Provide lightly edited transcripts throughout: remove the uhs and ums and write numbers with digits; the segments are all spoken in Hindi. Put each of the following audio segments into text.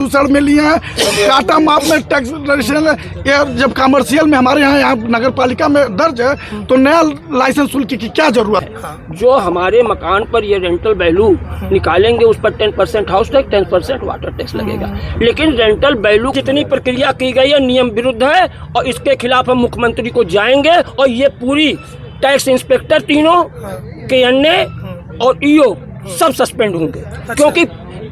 दूसर में लिए हैं टाटा माप में टैक्स रजिस्ट्रेशन, जब कमर्शियल में हमारे यहाँ नगर पालिका में दर्ज है तो नया लाइसेंस शुल्क की क्या जरूरत है? जो हमारे मकान पर ये रेंटल वैल्यू निकालेंगे उस पर 10% हाउस टैक्स, 10% वाटर टैक्स लगेगा। लेकिन रेंटल वैल्यू जितनी प्रक्रिया की गई है नियम विरुद्ध है और इसके खिलाफ हम मुख्यमंत्री को जाएंगे और ये पूरी टैक्स इंस्पेक्टर तीनों KNA और EO सब सस्पेंड होंगे। क्योंकि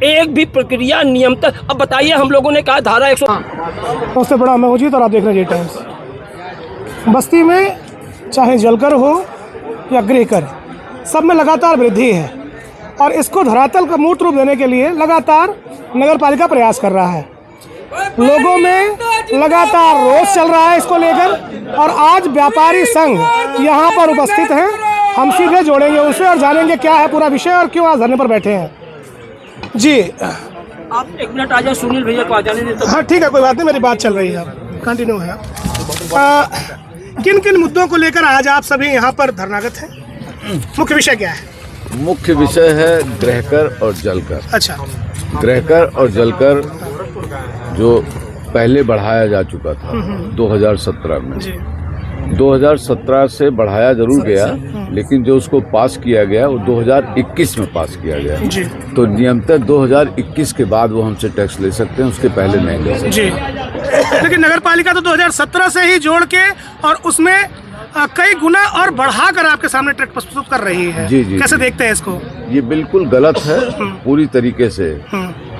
एक भी प्रक्रिया नियम तक। अब बताइए, हम लोगों ने कहा धारा 100। उससे बड़ा मैं मौजूद और आप देख रहे हैं टाइम्स। बस्ती में चाहे जलकर हो या गृहकर, सब में लगातार वृद्धि है और इसको धरातल का मूर्त रूप देने के लिए लगातार नगर पालिका प्रयास कर रहा है। लोगों में लगातार रोष चल रहा है इसको लेकर और आज व्यापारी संघ यहाँ पर उपस्थित हैं। हम सीधे जोड़ेंगे उनसे और जानेंगे क्या है पूरा विषय और क्यों आज धरने पर बैठे हैं। जी आप 1 मिनट आ जाए, सुनील भैया को आ जाने देते। हाँ ठीक है, कोई बात नहीं, मेरी बात चल रही है, कंटिन्यू है। किन किन मुद्दों को लेकर आज आप सभी यहाँ पर धरनागत हैं? मुख्य विषय क्या है? मुख्य विषय है गृहकर और जलकर। अच्छा, गृहकर और जलकर जो पहले बढ़ाया जा चुका था 2017 में। 2017 से बढ़ाया जरूर गया, लेकिन जो उसको पास किया गया वो 2021 में पास किया गया। तो नियमतः 2021 के बाद वो हमसे टैक्स ले सकते हैं, उसके पहले नहीं ले सकते। लेकिन नगर पालिका तो 2017 से ही जोड़ के और उसमें कई गुना और बढ़ाकर आपके सामने टैक्स प्रस्तुत कर रही है। जी जी, कैसे देखते हैं इसको? ये बिल्कुल गलत है पूरी तरीके से।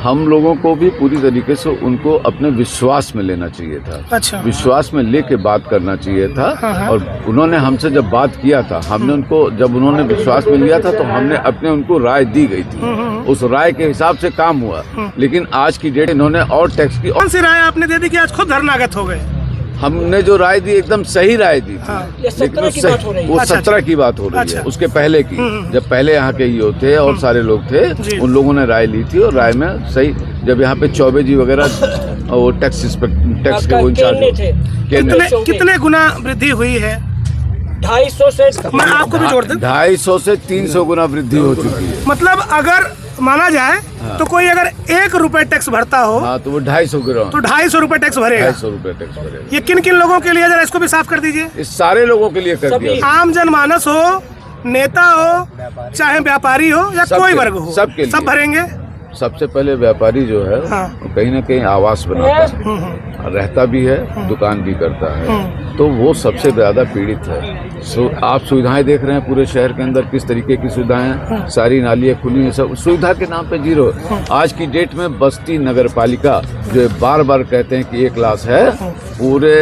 हम लोगों को भी पूरी तरीके से उनको अपने विश्वास में लेना चाहिए था। अच्छा। विश्वास में लेके बात करना चाहिए था। और उन्होंने हमसे जब बात किया था, हमने उनको जब उन्होंने विश्वास में लिया था तो हमने अपने उनको राय दी गई थी, उस राय के हिसाब से काम हुआ। लेकिन आज की डेट इन्होंने और टैक्स की कौन सी राय आपने दे दी कि आज खुद धरनागत हो गए? हमने जो राय दी एकदम सही राय दी थी। ये 17 की बात हो रही है। वो 17 की बात हो रही है, उसके पहले की, जब पहले यहाँ के EO थे और सारे लोग थे, उन लोगों ने राय ली थी और राय में सही, जब यहाँ पे चौबे जी वगैरह वो टैक्स के वो इंचार्ज थे। कितने गुना वृद्धि हुई है? 250 से, मैं आपको भी जोड़ दूं, 250 से 300 गुना वृद्धि हो चुकी है। मतलब अगर माना जाए तो कोई अगर 1 रुपए टैक्स भरता हो, हाँ, तो वो 250 ग्राम, तो 250 रुपए टैक्स भरेगा। 250 रुपए टैक्स भरेगा। ये किन किन लोगों के लिए, जरा इसको भी साफ कर दीजिए। इस सारे लोगों के लिए कर दिया। आम जनमानस हो, नेता हो, चाहे व्यापारी हो या कोई वर्ग हो, सबके लिए। सब भरेंगे। सबसे पहले व्यापारी जो है वो कहीं ना कहीं आवास बनाता है, रहता भी है, दुकान भी करता है, तो वो सबसे ज्यादा पीड़ित है। आप सुविधाएं देख रहे हैं पूरे शहर के अंदर किस तरीके की सुविधाएं हैं, सारी नालियां खुली हैं, सब सुविधा के नाम पे जीरो। आज की डेट में बस्ती नगर पालिका जो बार बार कहते हैं कि A क्लास है, पूरे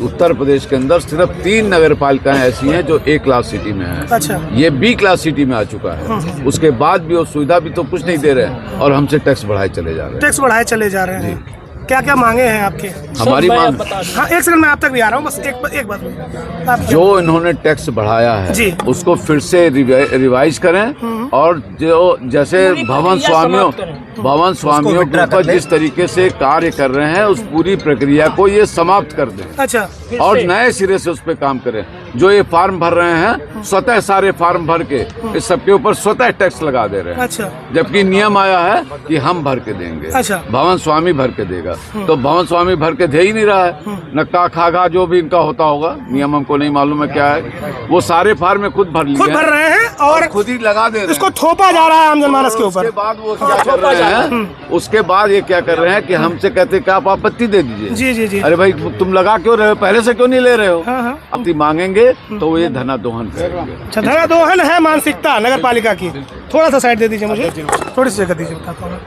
उत्तर प्रदेश के अंदर सिर्फ 3 नगर पालिकाएं ऐसी हैं जो A क्लास सिटी में है। अच्छा। ये B क्लास सिटी में आ चुका है। उसके बाद भी वो सुविधा भी तो कुछ नहीं दे रहे हैं और हमसे टैक्स बढ़ाए चले जा रहे हैं। टैक्स बढ़ाए चले जा रहे हैं। क्या क्या मांगे हैं आपके? हमारी मांग, हाँ, 1 सेकंड में आप तक भी आ रहा हूँ, बस एक बात आप जो इन्होंने टैक्स बढ़ाया है उसको फिर से रिवाइज करें और जो जैसे भवन स्वामियों के ऊपर जिस तरीके से कार्य कर रहे हैं उस पूरी प्रक्रिया को ये समाप्त कर दें। अच्छा। और नए सिरे से उस पर काम करें। जो ये फार्म भर रहे हैं स्वतः सारे फार्म भर के इस सबके ऊपर स्वतः टैक्स लगा दे रहे हैं। अच्छा। जबकि नियम आया है कि हम भर के देंगे। अच्छा। भवन स्वामी भर के देगा, तो भवन स्वामी भर के दे ही नहीं रहा है। नक्का खागा जो भी इनका होता होगा, नियम हमको नहीं मालूम है क्या है, वो सारे फार्म में खुद भर रहे हैं और खुद ही लगा दे रहे हैं। इसको थोपा जा रहा है आम जनमानस के ऊपर। उसके बाद वो क्या कर रहे हैं, उसके बाद ये क्या कर रहे हैं कि हमसे कहते हैं कि आप आपत्ति दे दीजिए। जी जी जी। अरे भाई तुम लगा क्यों रहे हो, पहले से क्यों नहीं ले रहे हो? आपत्ति मांगेंगे तो ये धना दोहन करेंगे। अच्छा, धना दोहन है मानसिकता नगर पालिका की। थोड़ा सा साइड दे दीजिए मुझे, थोड़ी सी जगह दीजिए, बताता हूँ।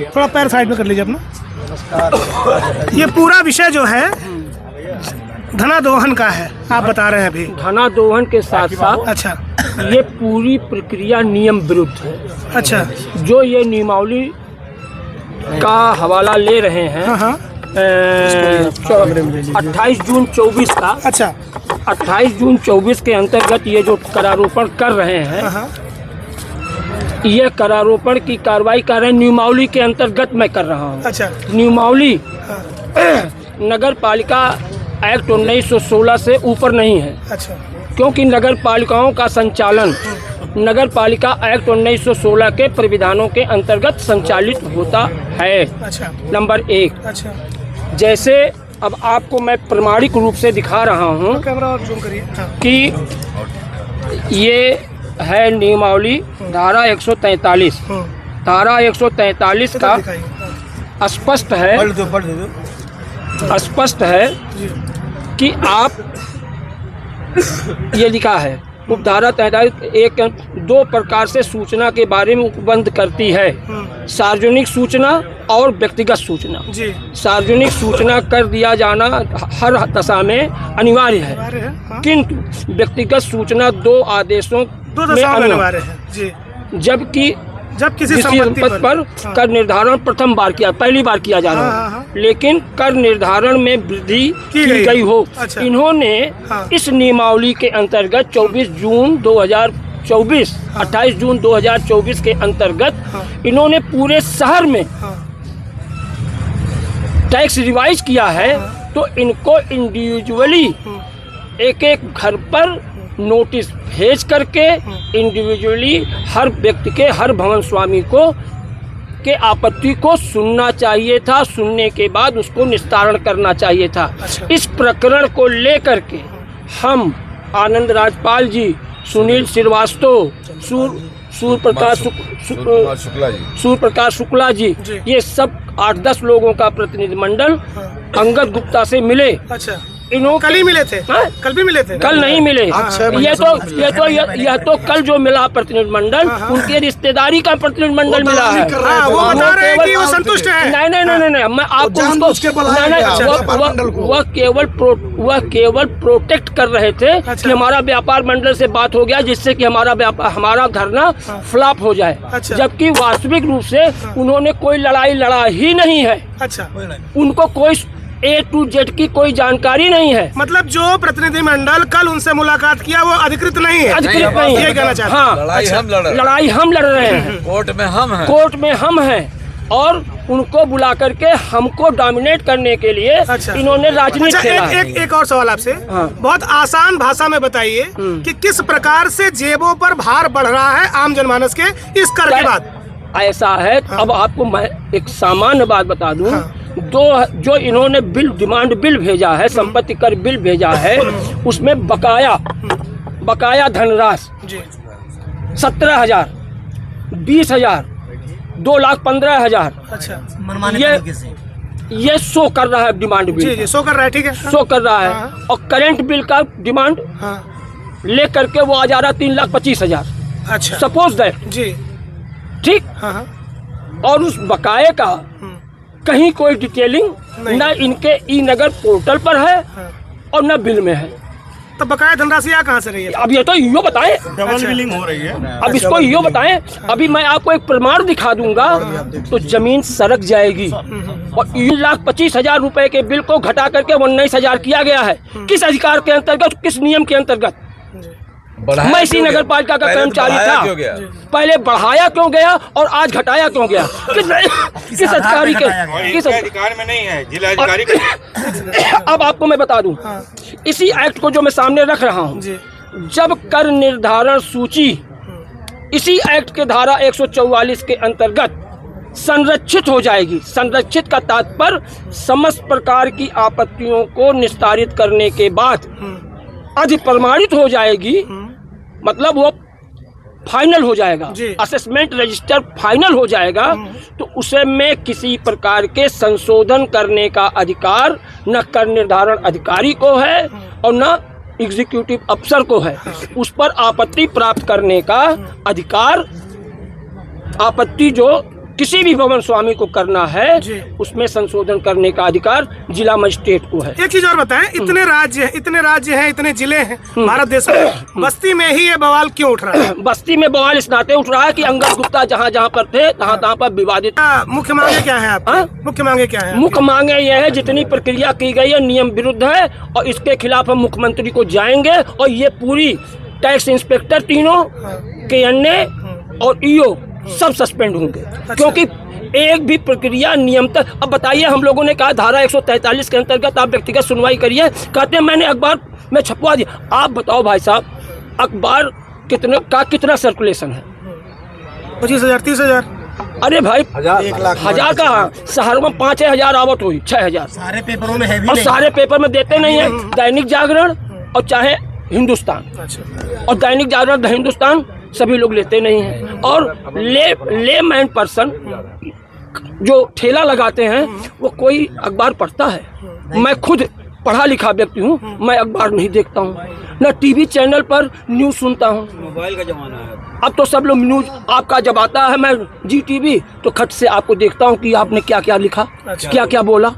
थोड़ा पैर साइड में कर लीजिए अपना। ये पूरा विषय जो है धना दोहन का है, आप बता रहे हैं अभी। धना दोहन के साथ साथ अच्छा, ये पूरी प्रक्रिया नियम विरुद्ध है। अच्छा। जो ये नियमावली का हवाला ले रहे हैं, 28 जून 24 का। अच्छा। 28 जून 24 के अंतर्गत ये जो करारोपण कर रहे हैं, ये करारोपण की कार्रवाई कर रहे हैं, नियमावली के अंतर्गत मैं कर रहा हूँ। अच्छा। नियमावली नगर पालिका एक्ट 1916 से ऊपर नहीं है। अच्छा। क्योंकि नगर पालिकाओं का संचालन नगर पालिका एक्ट 1916 के परिविधानों के अंतर्गत संचालित होता है। अच्छा नंबर 1, अच्छा, जैसे अब आपको मैं प्रमाणिक रूप से दिखा रहा हूँ कैमरा और जूम करिए। हाँ, कि ये है नियमावली धारा 143। धारा 143 का दिखाइए। हाँ, स्पष्ट है, पढ़ दो। स्पष्ट है कि आप ये लिखा है उपधारा 43 एक 2 प्रकार से सूचना के बारे में उपबंध करती है, सार्वजनिक सूचना और व्यक्तिगत सूचना। जी, सार्वजनिक सूचना कर दिया जाना हर दशा में अनिवार्य है, अनिवार्य है। हाँ, किंतु व्यक्तिगत सूचना 2 आदेशों 2 में दशाओं में अन्य, अनिवार्य है। जी, जबकि जब किसी किसी संपत्ति संपत्ति पर हाँ, कर निर्धारण प्रथम बार पहली बार किया जा रहा हाँ, है, हाँ। लेकिन कर निर्धारण में वृद्धि की गई हो। अच्छा। इन्होंने हाँ। इस नियमावली के अंतर्गत 24 जून 2024, 28 जून 2024 के अंतर्गत हाँ। इन्होंने पूरे शहर में हाँ, टैक्स रिवाइज किया है। तो इनको इंडिविजुअली एक एक घर पर नोटिस भेज करके इंडिविजुअली हर व्यक्ति के, हर भवन स्वामी को के आपत्ति को सुनना चाहिए था। सुनने के बाद उसको निस्तारण करना चाहिए था। अच्छा। इस प्रकरण को लेकर के हम आनंद राजपाल जी, सुनील श्रीवास्तव, सूर्य प्रकाश शुक्ला जी, जी। ये सब 8-10 लोगों का प्रतिनिधिमंडल अंगद गुप्ता से मिले। अच्छा, इन्हों कल ही मिले थे। हाँ? कल भी मिले थे। कल नहीं मिले। यह तो कल जो मिला प्रतिनिधिमंडल उनके रिश्तेदारी का प्रतिनिधिमंडल मिला है। हाँ, वो बता रहे हैं कि वो संतुष्ट है। नहीं, मैं आपको वह केवल प्रोटेक्ट कर रहे थे कि हमारा व्यापार मंडल से बात हो गया जिससे कि हमारा धरना फ्लॉप हो जाए। अच्छा। जबकि वास्तविक रूप से उन्होंने कोई लड़ाई लड़ा ही नहीं है। अच्छा, उनको कोई A to Z की कोई जानकारी नहीं है। मतलब जो प्रतिनिधिमंडल कल उनसे मुलाकात किया वो अधिकृत नहीं है। अधिकृत नहीं है। ये कहना चाहते हैं। हाँ, लड़ाई हम लड़ रहे हैं। कोर्ट में हम हैं और उनको बुला करके हमको डोमिनेट करने के लिए अच्छा। इन्होंने राजनीति खेला है। एक और सवाल आपसे। हाँ। बहुत आसान भाषा में बताइए कि किस प्रकार से जेबों पर भार बढ़ रहा है आम जनमानस के इस कर के बाद। ऐसा है। अब आपको मैं एक सामान्य बात बता दूं। हाँ। जो इन्होंने डिमांड बिल भेजा है, संपत्ति कर बिल भेजा है, उसमें बकाया धनराशि 17,000, 20,000, 2,15,000 अच्छा, ये शो कर रहा है डिमांड बिल। जी, शो कर रहा है। ठीक है, शो कर रहा है। हाँ। और करंट बिल का डिमांड हाँ, लेकर के वो आ जा रहा 3,25,000। अच्छा, सपोज दैट, जी, ठीक। हाँ, हाँ, और उस बकाये का कहीं कोई डिटेलिंग नहीं। न इनके ई नगर पोर्टल पर है हाँ। और न बिल में है। तो बकाया धनराशि कहाँ से रही है? अब ये तो यो बताएं। डबल बिलिंग हो रही है। अब इसको यो बताएं। अभी मैं आपको एक प्रमाण दिखा दूंगा तो जमीन सरक जाएगी। और 1,25,000 रुपए के बिल को घटा करके 19,000 किया गया है। किस अधिकार के अंतर्गत, किस नियम के अंतर्गत? मैं इसी नगर पालिका का कर्मचारी था। पहले बढ़ाया क्यों गया और आज घटाया क्यों गया? किस अधिकारी के, किस अधिकार में नहीं है, जिला अधिकारी अब आपको मैं बता दूं, इसी एक्ट को जो मैं सामने रख रहा हूं, जब कर निर्धारण सूची इसी एक्ट के धारा 144 के अंतर्गत संरक्षित हो जाएगी। संरक्षित का तात्पर्य समस्त प्रकार की आपत्तियों को निस्तारित करने के बाद अधिप्रमाणित हो जाएगी। मतलब वो फाइनल हो जाएगा, असेसमेंट रजिस्टर फाइनल हो जाएगा। तो उसे में किसी प्रकार के संशोधन करने का अधिकार न कर निर्धारण अधिकारी को है और न एग्जीक्यूटिव अफसर को है। उस पर आपत्ति प्राप्त करने का अधिकार, आपत्ति जो किसी भी भवन स्वामी को करना है, उसमें संशोधन करने का अधिकार जिला मजिस्ट्रेट को है। एक चीज और बताएं, इतने राज्य हैं, इतने जिले हैं भारत देश में, बस्ती में ही ये बवाल क्यों उठ रहा है? बस्ती में बवाल इस नाते उठ रहा है कि अंगद गुप्ता जहाँ जहाँ पर थे तहाँ पर विवादित। मुख्य मांगे क्या है आपकी? मुख्य मांगे क्या है? मुख्य मांगे यह है जितनी प्रक्रिया की गई है नियम विरुद्ध है और इसके खिलाफ हम मुख्यमंत्री को जाएंगे और ये पूरी टैक्स इंस्पेक्टर तीनों KNA और EO सब सस्पेंड होंगे। अच्छा। क्योंकि एक भी प्रक्रिया नियम तक। अब बताइए, हम लोगों ने कहा धारा 143 के अंतर्गत आप व्यक्तिगत सुनवाई करिए, कहते हैं मैंने अखबार में छपवा दिया। आप बताओ भाई साहब, अखबार कितना सर्कुलेशन है? 25,000 30,000 अरे भाई 1,000 का शहरों में 5,000 आवत हुई 6,000 सारे पेपरों में है भी और नहीं। सारे पेपर में देते नहीं है। दैनिक जागरण और चाहे हिंदुस्तान, अच्छा और दैनिक जागरण हिंदुस्तान सभी लोग लेते नहीं हैं। और ले मैन पर्सन जो ठेला लगाते हैं वो कोई अखबार पढ़ता है? मैं खुद पढ़ा लिखा व्यक्ति हूँ, मैं अखबार नहीं देखता हूँ, न टीवी चैनल पर न्यूज़ सुनता हूँ। मोबाइल का जमाना है। अब तो सब लोग न्यूज़ आपका जब आता है मैं GTV तो खट से आपको देखता हूँ कि आपने क्या क्या लिखा, क्या क्या बोला,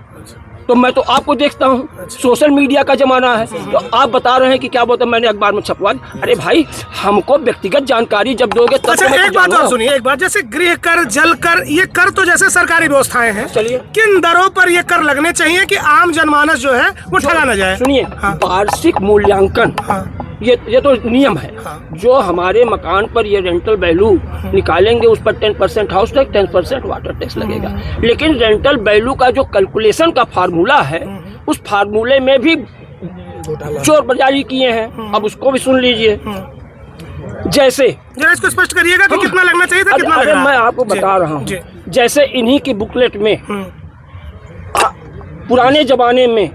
तो मैं तो आपको देखता हूँ। सोशल मीडिया का जमाना है तो आप बता रहे हैं कि क्या बोलते मैंने अखबार में छपवा। अरे भाई हमको व्यक्तिगत जानकारी जब दोगे तब अच्छा तो मैं एक बात और जानूंगा। सुनिए, एक बात, जैसे गृह कर, जल कर, ये कर तो जैसे सरकारी व्यवस्थाएं हैं, चलिए। किन दरों पर ये कर लगने चाहिए कि आम जनमानस जो है वो ठगा न जाए? सुनिए, हाँ। वार्षिक मूल्यांकन हाँ। ये तो नियम है। जो हमारे मकान पर ये रेंटल वैल्यू निकालेंगे उस पर 10% हाउस टैक्स 10% वाटर टैक्स लगेगा। लेकिन रेंटल वैल्यू का जो कैलकुलेशन का फार्मूला है उस फार्मूले में भी चोर बाजारी किए हैं। अब उसको भी सुन लीजिए। जैसे जरा इसको स्पष्ट करिएगा कि कितना लगना चाहिए था, कितना लग अरे रहा है? मैं आपको जी, बता रहा जी। हूँ, जैसे इन्हीं की बुकलेट में पुराने जमाने में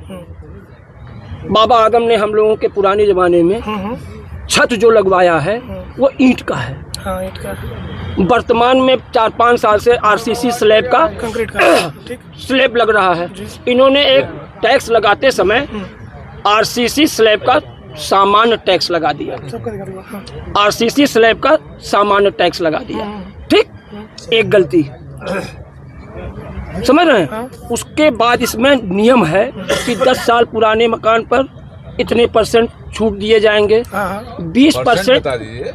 बाबा आदम ने हम लोगों के पुराने जमाने में छत जो लगवाया है वो ईंट का है। हाँ, ईंट का, वर्तमान में 4-5 साल से RCC स्लैब का कंक्रीट का, ठीक। स्लैब लग रहा है। इन्होंने एक टैक्स लगाते समय RCC स्लैब का सामान्य टैक्स लगा दिया। सबका दिखा दीजिए। हाँ। RCC स्लैब का सामान्य टैक्स लगा दिया। ठीक, एक गलती समझ रहे हैं। उसके बाद इसमें नियम है कि 10 साल पुराने मकान पर इतने % छूट दिए जाएंगे। हाँ, 20% बता दीजिए।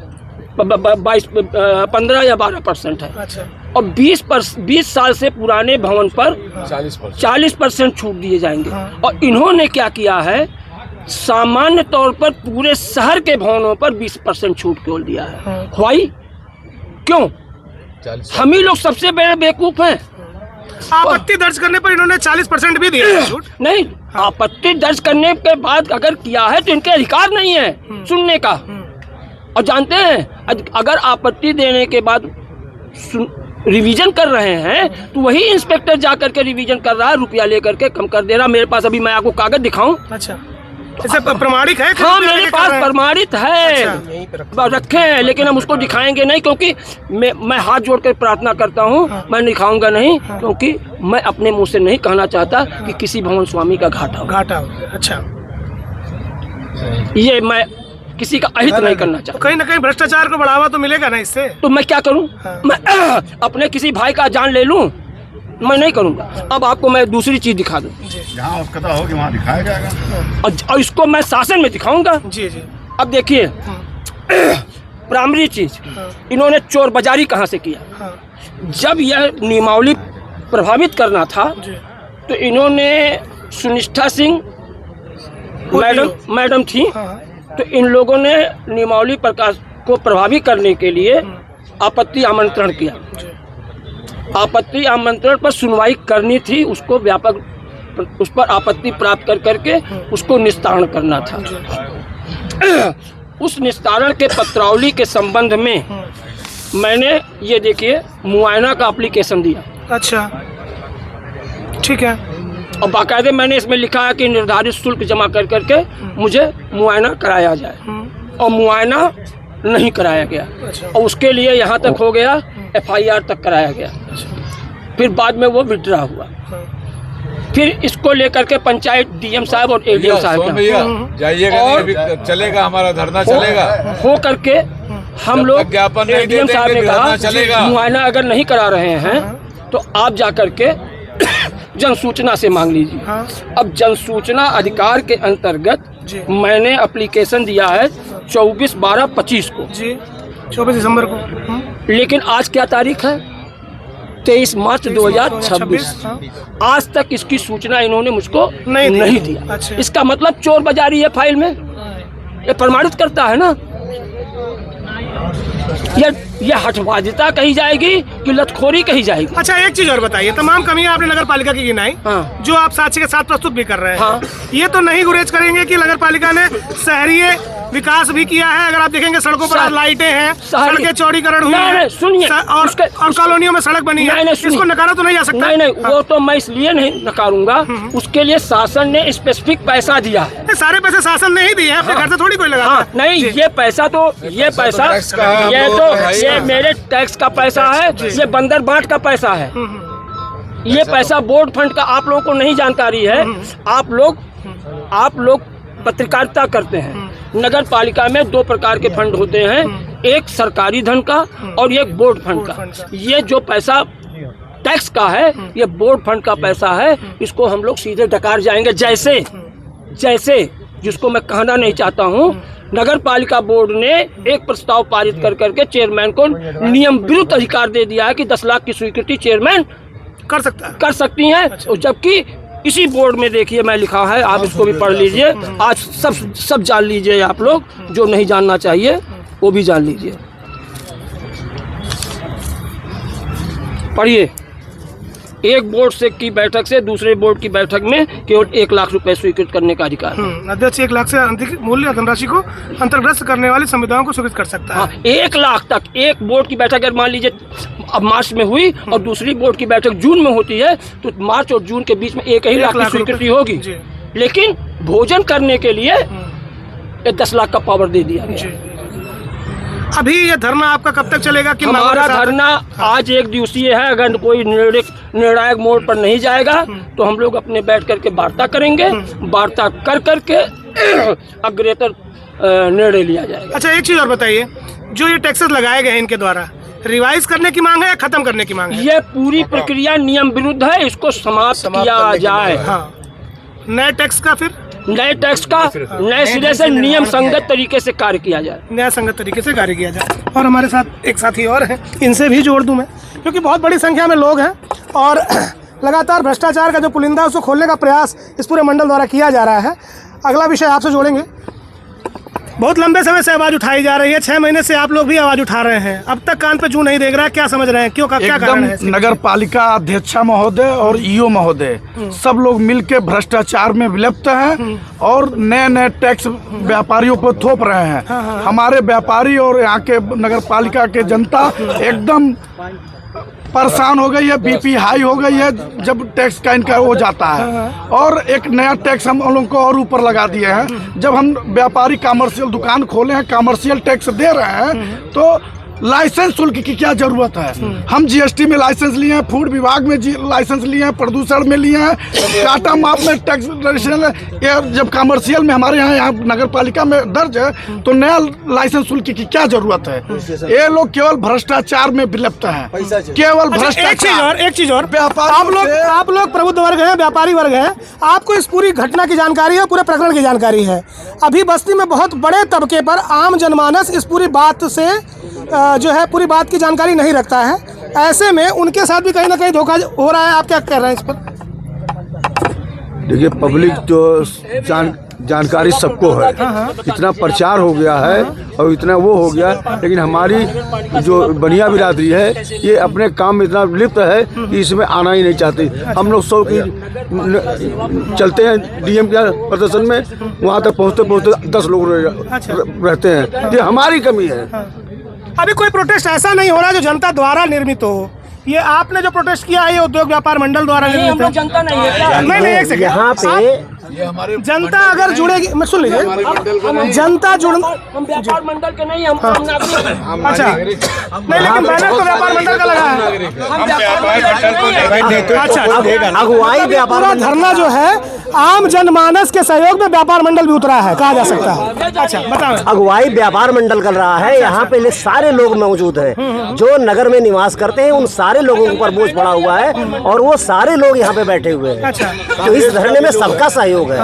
15 या 12% है। अच्छा, और 20 साल से पुराने भवन पर 40% छूट दिए जाएंगे। और इन्होंने क्या किया है, सामान्य तौर पर पूरे शहर के भवनों पर 20% छूट क्यों दिया है? व्हाई? क्यों? हम ही लोग सबसे बड़े बेवकूफ हैं। आपत्ति दर्ज करने पर इन्होंने 40% भी दिया है छूट। नहीं, आपत्ति दर्ज करने के बाद अगर किया है तो इनके अधिकार नहीं है सुनने का। और जानते हैं अगर आपत्ति देने के बाद रिवीजन कर रहे हैं तो वही इंस्पेक्टर जा करके रिवीजन कर रहा है, रुपया लेकर के कम कर दे रहा। मेरे पास अभी मैं आपको कागज दिखाऊं? अच्छा, इसे प्रमाणिक है? हाँ मेरे पास प्रमाणित है। अच्छा। रखे हैं, लेकिन हम उसको दिखाएंगे नहीं क्योंकि मैं हाथ जोड़ कर प्रार्थना करता हूँ। मैं दिखाऊंगा नहीं क्योंकि मैं अपने मुंह से नहीं कहना चाहता कि किसी भवन स्वामी का घाटा हो। घाटा हो। अच्छा, ये मैं किसी का अहित नहीं करना चाहता। तो कहीं ना कहीं भ्रष्टाचार को बढ़ावा तो मिलेगा ना इससे? तो मैं क्या करूं? मैं अपने किसी भाई का जान ले लूं? मैं नहीं करूंगा। अब आपको मैं दूसरी चीज दिखा दूं। जहाँ उसका होगी वहाँ दिखाया जाएगा। और इसको मैं शासन में दिखाऊंगा। जी जी। अब देखिए, प्राइमरी चीज इन्होंने चोर बाजारी कहाँ से किया? हाँ, जब यह नियमावली प्रभावित करना था तो इन्होंने सुनिष्ठा सिंह मैडम थी, तो इन लोगों ने नियमावली प्रकाश को प्रभावित करने के लिए आपत्ति आमंत्रण किया। आपत्ति आमंत्रण पर सुनवाई करनी थी, उसको व्यापक उस पर आपत्ति प्राप्त कर करके उसको निस्तारण करना था। उस निस्तारण के पत्रावली के संबंध में मैंने ये देखिए मुआयना का एप्लीकेशन दिया। अच्छा, ठीक है। और बाकायदे मैंने इसमें लिखा है कि निर्धारित शुल्क जमा कर करके मुझे मुआयना कराया जाए, और मुआयना नहीं कराया गया। और उसके लिए यहाँ तक हो गया FIR तक कराया गया। फिर बाद में वो विड्रा हुआ। फिर इसको लेकर के पंचायत DM साहब और ADM साहब जाइएगा, अभी चलेगा, हमारा धरना चलेगा। हो करके हम लोग ज्ञापन नहीं ADM साहब ने देंगे, धरना चलेगा। कहा मुआयना अगर नहीं करा रहे हैं तो आप जा करके जन सूचना से मांग लीजिए। अब जन सूचना अधिकार के अंतर्गत मैंने एप्लीकेशन दिया है 24/12/25 को जी, 24 दिसंबर को। लेकिन आज क्या तारीख है? 23 मार्च 2026। आज तक इसकी सूचना इन्होंने मुझको नहीं दिया। अच्छा। इसका मतलब चोर बाजारी है फाइल में, ये प्रमाणित करता है ना। ये हठबाजिता कही जाएगी कि लतखोरी कही जाएगी? अच्छा, एक चीज और बताइए, तमाम कमियां आपने नगर पालिका की गिनाई, हाँ। जो आप साक्ष्य के साथ प्रस्तुत भी कर रहे हैं, हाँ। ये तो नहीं गुरेज करेंगे कि नगर पालिका ने शहरी विकास भी किया है? अगर आप देखेंगे सड़कों पर लाइटें हैं, सड़कें चौड़ीकरण हुई है, सुनिए, और कॉलोनियों में सड़क बनी है, इसको नकारा तो नहीं जा सकता? नहीं, वो तो मैं इसलिए नहीं नकारूंगा, उसके लिए शासन ने स्पेसिफिक पैसा दिया है। सारे पैसे शासन ने ही दिए हैं, अपने घर से थोड़ी कोई लगा। हाँ, नहीं, ये पैसा ये मेरे टैक्स का पैसा है, ये बंदर बाट का पैसा है, ये पैसा बोर्ड फंड का आप लोगों को नहीं जानकारी है। आप लोग पत्रकारिता करते हैं। नगर पालिका में 2 प्रकार के फंड होते हैं, एक सरकारी धन का और एक बोर्ड फंड का। ये जो पैसा टैक्स का है, ये बोर्ड फंड का पैसा है, इसको हम लोग सीधे डकार जाएंगे। जैसे जिसको मैं कहना नहीं चाहता हूँ, नगर पालिका बोर्ड ने एक प्रस्ताव पारित करके चेयरमैन को नियम विरुद्ध अधिकार दे दिया है कि 10 लाख की स्वीकृति चेयरमैन कर सकती हैं। अच्छा। जबकि इसी बोर्ड में देखिए मैं लिखा है, आप इसको भी पढ़ लीजिए, आज सब जान लीजिए, आप लोग जो नहीं जानना चाहिए वो भी जान लीजिए। पढ़िए, एक बोर्ड से की बैठक से दूसरे बोर्ड की बैठक में केवल 1 लाख रुपए स्वीकृत करने का अधिकार है। अध्यक्ष 1 लाख से अधिक मूल्य धनराशि को अंतर्ग्रस्त करने वाली संविधाओं को स्वीकृत कर सकता है। हाँ, 1 लाख तक एक बोर्ड की बैठक अगर मान लीजिए अब मार्च में हुई और दूसरी बोर्ड की बैठक जून में होती है, तो मार्च और जून के बीच में 1 ही लाख की स्वीकृति होगी। लेकिन भोजन करने के लिए 10 लाख का पावर दे दिया गया। अभी ये धरना आपका कब तक चलेगा? कि हमारा धरना आज 1 दिवसीय है। अगर कोई निर्णायक मोड़ पर नहीं जाएगा तो हम लोग अपने बैठ करके वार्ता करेंगे, वार्ता करके अग्रेतर निर्णय लिया जाएगा। अच्छा, एक चीज और बताइए, जो ये टैक्सेस लगाए गए हैं इनके द्वारा रिवाइज करने की मांग है या खत्म करने की मांग है? ये पूरी प्रक्रिया नियम विरुद्ध है, इसको समाप्त किया जाए। हाँ। नए टैक्स का फिर नए टैक्स का नए सिरे से नियम संगत तरीके से कार्य किया जाए, न्याय संगत तरीके से कार्य किया जाए। और हमारे साथ एक साथी और हैं, इनसे भी जोड़ दूं मैं, क्योंकि बहुत बड़ी संख्या में लोग हैं और लगातार भ्रष्टाचार का जो पुलिंदा है उसको खोलने का प्रयास इस पूरे मंडल द्वारा किया जा रहा है। अगला विषय आपसे जोड़ेंगे। बहुत लंबे समय से आवाज उठाई जा रही है, 6 महीने से आप लोग भी आवाज उठा रहे हैं, अब तक कान पे जू नहीं देख रहा है, क्या समझ रहे हैं, क्यों, क्या कारण है? नगर पालिका अध्यक्षा महोदय और ईओ महोदय सब लोग मिलकर भ्रष्टाचार में विलुप्त हैं और नए टैक्स व्यापारियों पर थोप रहे हैं। हमारे व्यापारी और यहाँ के नगर पालिका के जनता एकदम परेशान हो गई है, बीपी हाई हो गई है जब टैक्स का इनका हो जाता है। और एक नया टैक्स हम लोगों को और ऊपर लगा दिए हैं। जब हम व्यापारी कमर्शियल दुकान खोले हैं, कमर्शियल टैक्स दे रहे हैं, तो लाइसेंस शुल्क की क्या जरूरत है? हम जीएसटी में लाइसेंस लिए हैं, फूड विभाग में लाइसेंस लिए हैं, प्रदूषण में लिए हैं, टाटा माप में टैक्स रजिस्ट्रेशन है। जब कमर्शियल में हमारे यहाँ नगर पालिका में दर्ज है, तो नया लाइसेंस शुल्क की क्या जरूरत है? ये लोग केवल भ्रष्टाचार में विलुप्त हैं, केवल भ्रष्टाचार। एक चीज और आप लोग प्रबुद्ध वर्ग हैं, व्यापारी वर्ग हैं, आपको इस पूरी घटना की जानकारी है, पूरे प्रकरण की जानकारी है। अभी बस्ती में बहुत बड़े तबके पर आम जनमानस इस पूरी बात से जो है पूरी बात की जानकारी नहीं रखता है। ऐसे में उनके साथ भी कहीं ना कहीं धोखा हो रहा है। आप क्या कह रहे हैं इस पर? देखिए, पब्लिक तो जानकारी सबको है, इतना प्रचार हो गया है और इतना वो हो गया, लेकिन हमारी जो बनिया बिरादरी है ये अपने काम में इतना लिप्त है कि इसमें आना ही नहीं चाहती। हम लोग 100 की चलते हैं डीएम के प्रदर्शन में, वहाँ तक पहुँचते 10 लोग रहते हैं। ये हमारी कमी है। अभी कोई प्रोटेस्ट ऐसा नहीं हो रहा जो जनता द्वारा निर्मित हो। ये आपने जो प्रोटेस्ट किया है ये उद्योग व्यापार मंडल द्वारा निर्मित है। जनता नहीं है क्या? नहीं, एक सेकंड, यहाँ पे जनता अगर जुड़ेगी, मैं सुन लीजिए, जनता जुड़, हम व्यापार मंडल के नहीं, हम नागरिक हैं। अच्छा, नहीं, लेकिन बैनर तो व्यापार मंडल का लगा है। अच्छा, अगुवाई व्यापार, पूरा धरना जो है आम जनमानस के सहयोग में व्यापार मंडल भी उतरा है, कहा जा सकता है। अच्छा, बताओ। अगुवाई व्यापार मंडल कर रहा है। यहाँ पे सारे लोग मौजूद हैं जो नगर में निवास करते हैं, उन सारे लोगों के ऊपर बोझ पड़ा हुआ है और वो सारे लोग यहाँ पे बैठे हुए हैं। अच्छा, तो इस धरने में सबका सहयोग है।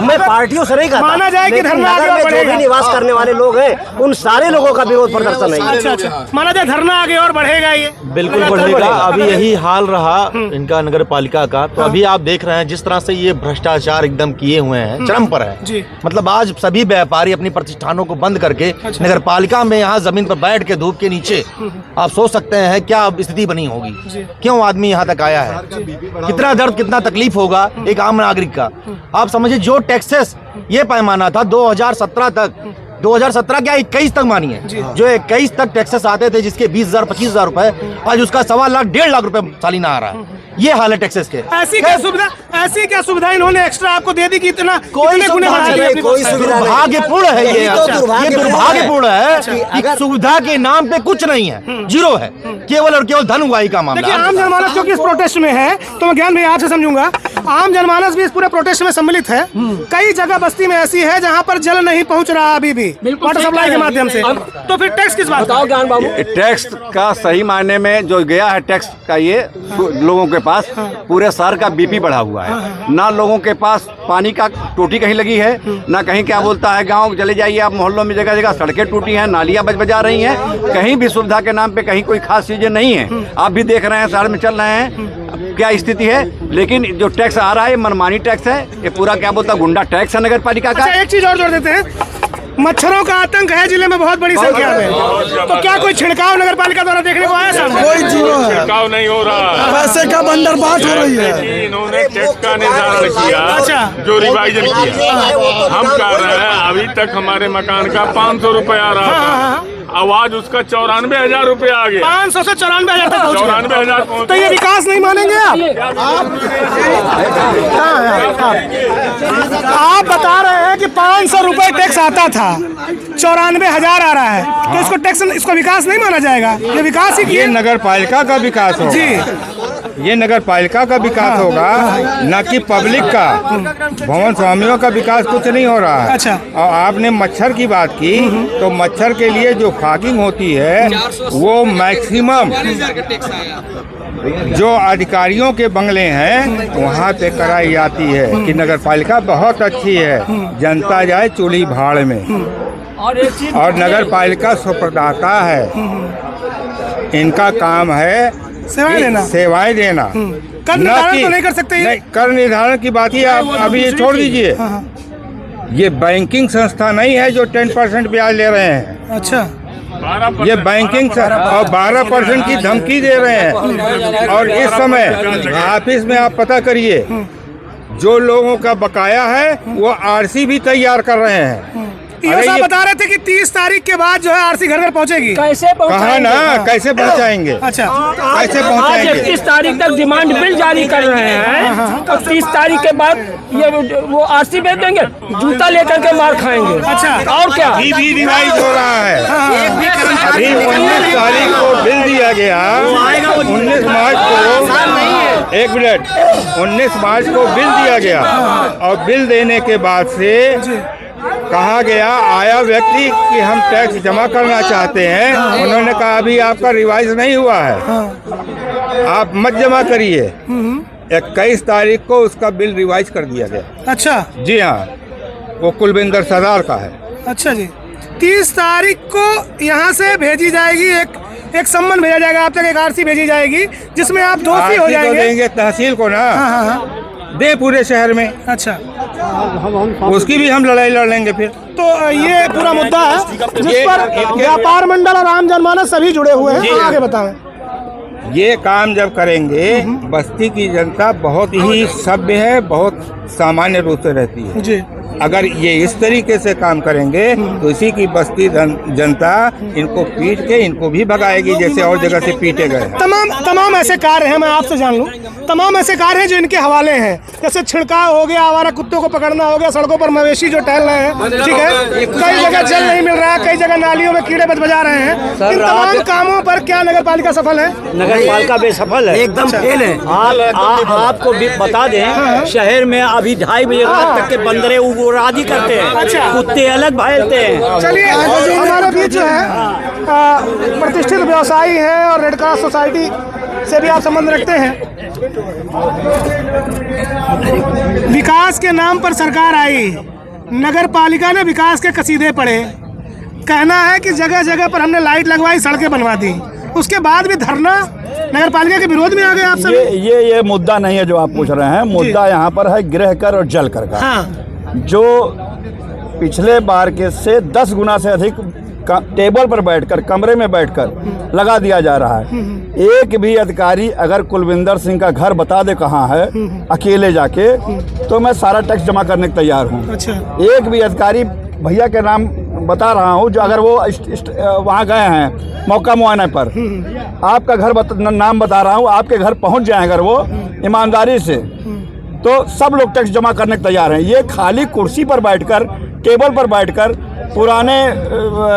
मैं पार्टियों से नहीं कहता, माना जाए कि लेकिन धरना आगे नगर में जो बढ़ेगा। भी निवास करने वाले लोग हैं उन सारे लोगों का विरोध प्रदर्शन है। अच्छा अच्छा, माना जाए धरना आगे और बढ़ेगा ये? बिल्कुल बढ़ेगा। अभी यही हाल रहा इनका नगर पालिका का, तो अभी आप देख रहे हैं जिस तरह से ये भ्रष्टाचार एकदम किए हुए हैं, चरम पर है जी। मतलब आज सभी व्यापारी अपनी प्रतिष्ठानों को बंद करके नगर पालिका में यहाँ जमीन पर बैठ के धूप के नीचे, आप सोच सकते हैं क्या स्थिति बनी होगी, क्यों आदमी यहाँ तक आया है, कितना दर्द कितना तकलीफ होगा एक आम नागरिक का। आप समझिए जो टैक्सेस ये पैमाना था 2017 तक, 2017 क्या 21 तक मानिए, जो 21 तक टैक्सेस आते थे जिसके 20,000 25,000 रुपए, आज उसका 1.25 लाख 1.5 लाख रुपए सालाना आ रहा है। ये हाल है टैक्सेस के। ऐसी क्या सुविधा इन्होंने एक्स्ट्रा आपको दे दी कि इतना कोई इतने गुने बढ़ा दिए अपनी कोई व्यवस्था? सुविधा नहीं। दुर्भाग्यपूर्ण है ये, यही तो दुर्भाग्यपूर्ण है कि कि सुविधा के नाम पे कुछ नहीं है, जीरो है, केवल और केवल धन उगाही का देखिए मामला। आम जनमानस क्योंकि इस प्रोटेस्ट में है, तो मैं ज्ञान भैया आपसे समझूंगा, आम जनमानस भी इस पूरे प्रोटेस्ट में सम्मिलित है। कई जगह बस्ती में ऐसी है जहाँ पर जल नहीं पहुँच रहा अभी भी वाटर सप्लाई के माध्यम से, तो फिर टैक्स किस बात का? ज्ञान बाबू, टैक्स का सही मायने में जो गया है टैक्स का, ये लोगों के पास पूरे शहर का बीपी बढ़ा हुआ है। ना लोगों के पास पानी का टोटी कहीं लगी है, ना कहीं क्या बोलता है, गांव चले जाइए आप मोहल्लों में जगह जगह सड़कें टूटी हैं, नालियां बजा रही हैं, कहीं भी सुविधा के नाम पे कहीं कोई खास चीजें नहीं है। आप भी देख रहे हैं शहर में चल रहे हैं क्या स्थिति है। लेकिन जो टैक्स आ रहा है मनमानी टैक्स है, ये पूरा क्या बोलता है गुंडा टैक्स है नगर पालिका का। अच्छा एक चीज और जोड़ देते हैं, मच्छरों का आतंक है जिले में बहुत बड़ी संख्या में, तो क्या कोई छिड़काव नगर पालिका द्वारा देखने को आया सामने? कोई जीरो है, छिड़काव नहीं हो रहा, पैसे का बंदरबाट हो रही है। कि इन्होंने टैक्स का निर्धारण किया, अच्छा। जो रिवाइजन किया। हम कह रहे हैं अभी तक हमारे मकान का 500 रुपए आ रहा था, आवाज उसका 94,000 रुपए आ गया, 500 से 94,000 तक पहुंच गया। 94,000 पहुंच तो ये विकास नहीं मानेंगे आप बता रहे हैं कि 500 रुपए टैक्स आता था, 94,000 आ रहा है, तो इसको टैक्स, इसको विकास नहीं माना जाएगा? ये विकास ही ये नगर पालिका का विकास होगा जी, ये नगर पालिका का विकास होगा, न कि पब्लिक का। भवन स्वामियों का विकास कुछ नहीं हो रहा है। अच्छा। और आपने मच्छर की बात की, तो मच्छर के लिए जो फॉगिंग होती है वो मैक्सिमम जो अधिकारियों के बंगले हैं वहाँ पे कराई जाती है कि नगर पालिका बहुत अच्छी है, जनता जाए चूल्ही भाड़ में। और नगर पालिका सुप्रदाता है, इनका काम है सेवाएं देना। कर निर्धारण तो नहीं कर सकते? नहीं, कर निर्धारण की बात ही आप अभी छोड़ दीजिए। ये बैंकिंग संस्था नहीं है जो 10% ब्याज ले रहे हैं। अच्छा, ये बैंकिंग और 12% की धमकी दे रहे हैं। और इस समय ऑफिस में आप पता करिए, जो लोगों का बकाया है वो आरसी भी तैयार कर रहे हैं। ये साहब बता रहे थे कि 30 तारीख के बाद जो है आरसी घर घर पहुंचेगी। कैसे कहा पहुंचाएंगे? ना कैसे पहुंचाएंगे, अच्छा, कैसे आज पहुंचाएंगे। 31 तारीख तक डिमांड बिल जारी कर रहे हैं, और 30 तारीख के बाद ये वो आरसी भेज देंगे, जूता लेकर के मार खाएंगे। अच्छा, और क्या? अभी भी रिवाइज हो रहा है। अभी 19 तारीख को बिल दिया गया, 19 मार्च को, एक मिनट, 19 मार्च को बिल दिया गया, और बिल देने के बाद से कहा गया, आया व्यक्ति कि हम टैक्स जमा करना चाहते हैं, उन्होंने कहा अभी आपका रिवाइज नहीं हुआ है, आप मत जमा करिए। 21 तारीख को उसका बिल रिवाइज कर दिया गया। अच्छा जी हाँ, वो कुलविंदर सरदार का है। अच्छा जी, 30 तारीख को यहाँ से भेजी जाएगी, एक सम्मन भेजा जाएगा आप तक, एक आरसी भेजी जाएगी जिसमें आप दोषी हो आरसी को जाएंगे। देंगे तहसील को ना, हाँ, दे पूरे शहर में। अच्छा, उसकी भी हम लड़ाई लड़ लेंगे फिर। तो ये पूरा मुद्दा है जिस पर व्यापार मंडल और आम जनमानस सभी जुड़े हुए हैं। आगे बताएं। ये काम जब करेंगे, बस्ती की जनता बहुत ही सभ्य है, बहुत सामान्य रूप से रहती है जी। अगर ये इस तरीके से काम करेंगे तो इसी की बस्ती जनता इनको पीट के इनको भी भगाएगी, जैसे और जगह से पीटे गए। तमाम ऐसे कार्य हैं, मैं आपसे जान लूं, तमाम ऐसे कार्य हैं जो इनके हवाले हैं, जैसे छिड़काव हो गया, आवारा कुत्तों को पकड़ना हो गया, सड़कों पर मवेशी जो टहल रहे हैं, ठीक है, कई जगह जल नहीं मिल रहा है, कई जगह नालियों में कीड़े बजा रहे हैं। इन तमाम कामों पर क्या नगर पालिका सफल है? नगर पालिका बेसफल है, एकदम फेल है। आपको बता दें, शहर में अभी 2:30 बजे तक के बंदरे उड़ादी करते हैं। अच्छा। कुत्ते अलग भागते हैं। चलिए, हमारे बीच जो है प्रतिष्ठित व्यवसायी हैं और रेड क्रॉस सोसाइटी से भी आप संबंध रखते हैं। विकास के नाम पर सरकार आई, नगर पालिका ने विकास के कसीदे पढ़े, कहना है कि जगह जगह पर हमने लाइट लगवाई, सड़कें बनवा दी, उसके बाद भी धरना नगर पालिका के विरोध में आ गए आप सब। ये मुद्दा नहीं है जो आप पूछ रहे हैं। मुद्दा यहाँ पर है गृह कर और जल कर का। हाँ। जो पिछले बार के से 10 गुना से अधिक टेबल पर बैठकर, कमरे में बैठकर लगा दिया जा रहा है। एक भी अधिकारी अगर कुलविंदर सिंह का घर बता दे कहाँ है अकेले जाके, तो मैं सारा टैक्स जमा करने को तैयार हूँ। अच्छा। एक भी अधिकारी, भैया के नाम बता रहा हूँ, जो अगर वो वहाँ गए हैं मौका मुआयने पर, आपका घर नाम बता रहा हूँ, आपके घर पहुँच जाए अगर वो ईमानदारी से, तो सब लोग टैक्स जमा करने को तैयार हैं। ये खाली कुर्सी पर बैठकर, टेबल पर बैठकर पुराने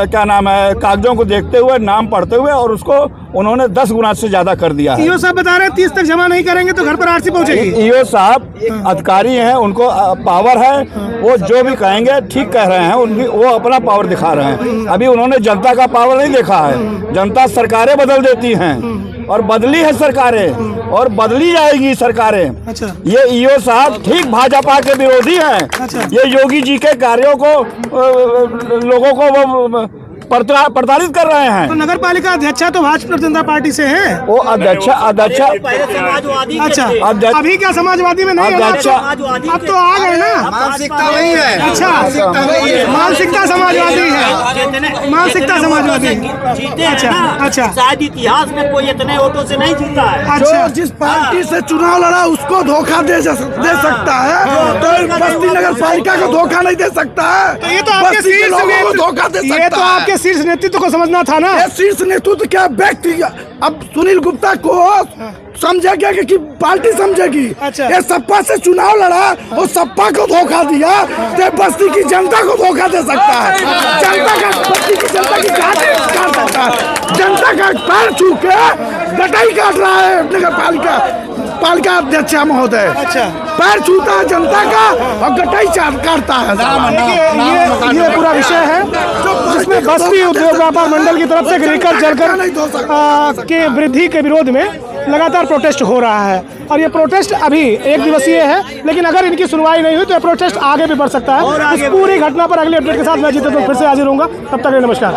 क्या नाम है कागजों को देखते हुए, नाम पढ़ते हुए, और उसको उन्होंने 10 गुना से ज्यादा कर दिया है। ईओ साहब बता रहे हैं 30 तक जमा नहीं करेंगे तो घर पर आरसी पहुंचेगी। ईओ साहब अधिकारी हैं, उनको पावर है, वो जो भी कहेंगे ठीक कह रहे हैं, उनकी वो अपना पावर दिखा रहे हैं। अभी उन्होंने जनता का पावर नहीं देखा है। जनता सरकारें बदल देती हैं, और बदली है सरकारें, और बदली जाएगी सरकारें। अच्छा। ये ईओ साहब ठीक भाजपा के विरोधी हैं। अच्छा। ये योगी जी के कार्यों को लोगों को वो प्रताड़ित कर रहे हैं। तो नगर पालिका अध्यक्षा तो भाजपा जनता पार्टी से है। वो अध्यक्ष समाजवादी। अच्छा, अभी क्या समाजवादी में नहीं है? अब तो आ गए ना। मानसिकता नहीं है। अच्छा, मानसिकता समाजवादी है। मानसिकता समाजवादी। अच्छा अच्छा। शायद इतिहास में कोई इतने वोटों से नहीं जीता है। अच्छा। जिस पार्टी से चुनाव लड़ा उसको धोखा दे सकता है, तो बस्ती नगर पालिका को धोखा नहीं दे सकता है। तो ये तो आपके बस्ती के लोगों को धोखा दे सकता है। ये तो आपके शीर्ष नेतृत्व को समझना था ना। ये शीर्ष नेतृत्व क्या व्यक्ति, अब सुनील गुप्ता को समझेगा कि पार्टी समझेगी। अच्छा। ये सपा से चुनाव लड़ा, वो सपा को धोखा दिया, तो बस्ती की जनता को धोखा दे सकता है। जनता का, बस्ती की जनता की काट सकता है। जनता का पैर छू के गटाई काट रहा है नगर पालिका अध्यक्ष महोदय। अच्छा। पैर छूता है जनता का और गटाई काटता है। देखिए ये पूरा विषय है जिसमें बस्ती उद्योग व्यापार मंडल की तरफ से गृहकर जलकर के वृद्धि के विरोध में लगातार प्रोटेस्ट हो रहा है, और ये प्रोटेस्ट अभी 1 दिवसीय है, लेकिन अगर इनकी सुनवाई नहीं हुई तो ये प्रोटेस्ट आगे भी बढ़ सकता है। इस पूरी घटना पर अगले अपडेट के साथ मैं जीते तो फिर से हाजिर होऊंगा। तब तक नमस्कार।